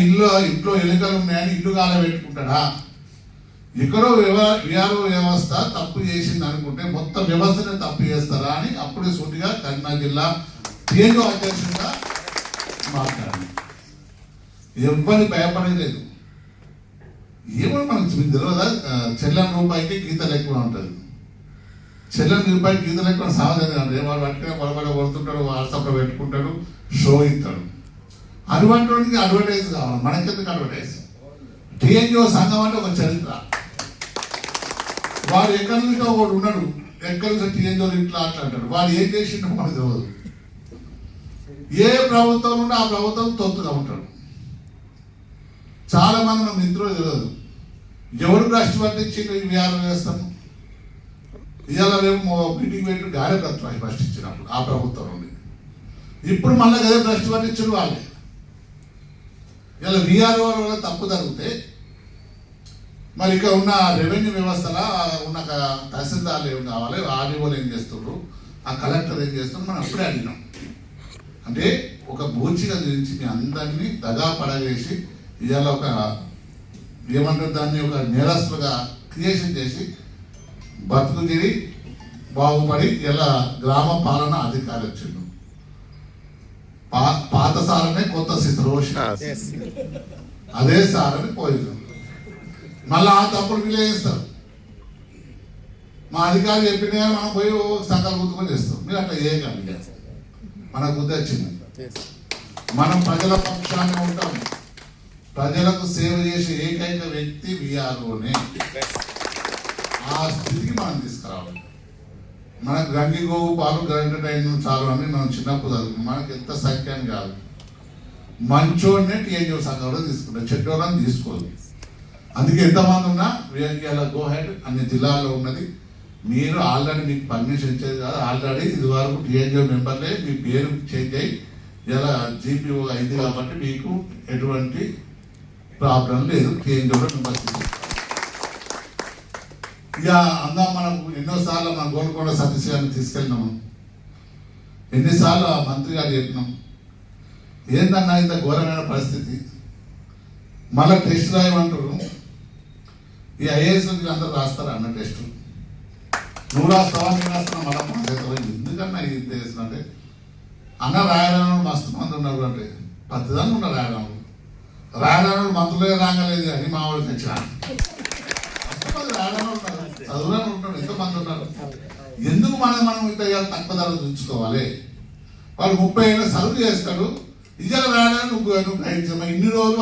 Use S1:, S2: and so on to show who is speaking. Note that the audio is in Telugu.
S1: ఇంట్లో ఎలుకలు ఉన్నాయని ఇల్లు కాలబెట్టుకుంటాడా? ఎక్కడో విఆర్ఓ వ్యవస్థ తప్పు చేసింది అనుకుంటే మొత్తం వ్యవస్థనే తప్పు చేస్తారా అని అప్పుడే సూటిగా కరీంనగర్ జిల్లా టీఎన్ఓ అధ్యక్షుడిగా మాట్లాడారు. ఎవ్వరి భయపడలేదు. ఏమో మనకు తెలియదా, చెల్లని రూపాయికి గీతలు ఎక్కువ ఉంటుంది. చెల్లని రూపాయికి గీతలు ఎక్కువ సామాన్యంగా ఉంటుంది. వాడు పట్టుకుని పొలబడ కొడుతుంటాడు, వాట్సాప్లో పెట్టుకుంటాడు, షో ఇస్తాడు. అటువంటి అడ్వర్టైజ్ కావాలి. మనకెందుకు అడ్వర్టైజ్? టీఎన్ఓ సంఘం అంటే ఒక చరిత్ర. వాడు ఎక్కడి నుంచి ఒకడు ఉన్నాడు, ఎక్కడి నుంచి టీఎన్ఓ ఇట్లా అట్లా అంటాడు. వాడు ఏం చేసిండో మనకు తెలియదు. ఏ ప్రభుత్వం ఉంటే ఆ ప్రభుత్వం తొత్తుగా ఉంటాడు. చాలా మంది మన మిత్రులు తెలియదు. ఎవరు భ్రష్టు పట్టించి వ్యాపారం చేస్తాము. ఇవాళ రేపు మీటింగ్ పెట్టి గాడే ప్రతిపాదన భ్రష్టు ఇచ్చినప్పుడు ఆ ప్రభుత్వం నుండి ఇప్పుడు మళ్ళీ అదే భ్రష్టు పట్టించిన వాళ్ళే. ఇలా విఆర్ఓ వల్ల తప్పు జరిగితే మరి ఇక్కడ ఉన్న రెవెన్యూ వ్యవస్థలో ఉన్న తహసీల్దార్లు ఏం కావాలి, ఆర్డీఓలు ఏం చేస్తున్నారు, ఆ కలెక్టర్ ఏం చేస్తున్నారు, మనం అప్పుడే అడిగినాం. అంటే ఒక బూచిగా గురించి మీ అందరినీ దగా పడవేసి ఇవాళ ఒక ఏమంటారు దాన్ని ఒక నేరస్తులుగా క్రియేషన్ చేసి బతుకు తిరిగి బాగుపడి ఇలా గ్రామ పాలన అధికారి వచ్చిండు. పాత సారనే కొత్త సిద్ధరోషి, అదే సారని పోయింది. మళ్ళీ ఆ తప్పుడు విలేస్తారు. మా అధికారులు చెప్పిన మనం పోయి సంకల్ప గుర్తుకొని చేస్తాం. మీరు అట్లా చేయకండి. మనకు బుద్ధి వచ్చింది. మనం ప్రజల పక్షాన్ని ఉంటాం. ప్రజలకు సేవ చేసే ఏకైక వ్యక్తి విఆర్ఓనే. ఆ స్థితికి మనం తీసుకురావాలి. మనకు గంగి గోవు పాలు గంటైన చాలు అని మనం చిన్నప్పుడు చదువుకున్నాం. మనకి ఎంత సంఖ్య అని కాదు, మంచోడినే టీఎన్ఓ సంఘంలో తీసుకుంటాం, చెడ్డోళ్ళని తీసుకోదు. అందుకే ఎంతమంది ఉన్నా వీఆర్కేల గో హెడ్ అన్ని జిల్లాల్లో ఉన్నది. మీరు ఆల్రెడీ మీకు పర్మిషన్ ఇచ్చేది కాదు. ఆల్రెడీ ఇది వరకు టీఎన్ఓ మెంబర్లే మీ పేరు చేంజ్ అయ్యి ఇలా జీపీఓ అయింది కాబట్టి మీకు ఎటువంటి ప్రాబ్లం లేదు. టీఎన్ఓలో మెంబర్స్ ఇక అందాం. మనకు ఎన్నోసార్లు మన గోల్కొండ సతీష్ గారిని తీసుకెళ్ళినాము. ఎన్నిసార్లు ఆ మంత్రి గారు చెప్పినాం, ఏంటన్నా ఇంత ఘోరమైన పరిస్థితి, మళ్ళీ టెస్ట్ రాయమంటారు. ఈ ఐఏఎస్ అందరూ రాస్తారు అన్న టెస్ట్. నువ్వు రాస్తావా, నేను రాస్తున్నా, మళ్ళీ మా చేత ఎందుకన్నా ఇది చేస్తున్నట్టే అన్న. రాయడానికి మస్తు మంది ఉన్నారు అంటే పత్తిదాన్ని ఉన్నారు రాయడానికి మంత్రులే రాగలేదు అని మా వాళ్ళు తెచ్చిన మస్తు రాయడానికి ఉన్నారు, చదువురాని ఉంటాడు, ఎంతోమంది ఉన్నారు. ఎందుకు మనం ఇంత తక్కువ ధర చూసుకోవాలి? వాళ్ళు 30 ఏళ్ళు సర్వ్ చేస్తాడు. ఇవాళ రాయడానికి నువ్వు ఇన్ని రోజులు